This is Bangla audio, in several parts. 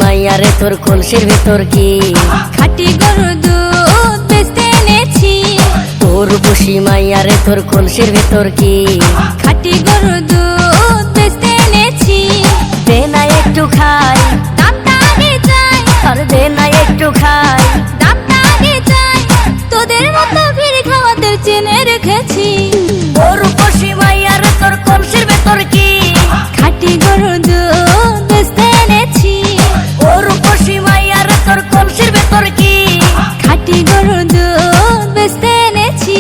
মাইয়ারে তোর কলসির ভিতর কি খাঁটি গরুর দুধ বেচতে এনেছি। তোর বসি মাইয়ারে তোর কলসির ভিতর কি খাঁটি গরুর দুধ বেচতে এনেছি। দে না একটু খাই, দামটা আগে চাই, আর দে না একটু খাই। দামটা আগে চাই, তোদের মতো ভিড় খাওয়াদের চেনে রেখেছি। তোর বসি মাইয়ারে তোর কলসির ভিতর কি খাঁটি গরুর দুধ বেচতে এনেছি। তোর বসি মাইয়ারে তোর কলসির ভিতর কি খাঁটি গরুর দুধ বেচতে এনেছি।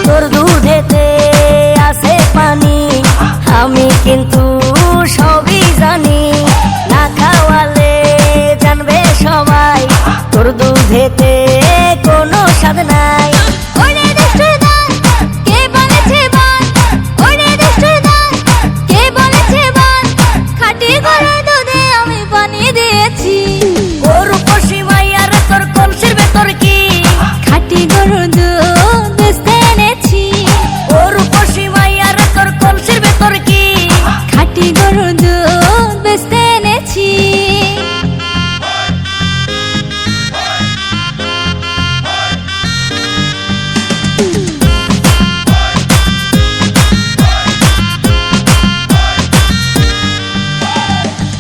তোর দুধেতে আছে পানি, আমি কিন্তু সবই জানি। না খাওয়ালে জানবে সবাই তোর দুধেতে কোনো স্বাদ নাই। ওরে দুষ্টুর দল, কে বলেছে বল? ওরে দুষ্টুর দল, কে বলেছে বল? খাঁটি গরুর দুধে আমি পানি দিয়েছি। তোর বসি মাইয়ারে তোর কলসির ভিতর কি খাঁটি গরুর দুধ বেচতে এনেছি। তোর বসি মাইয়ারে তোর কলসির ভিতর কি খাঁটি গরুর দুধ বেচতে এনেছি।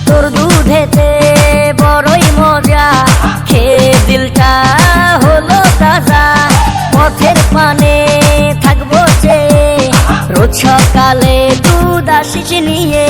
তোর দুধেতে বড়ই মজা, খেয়ে দিলটা হলো তাজা। পথের পানে থাকবো চেয়ে, রোজ সকালে দুধ আসিস নিয়ে।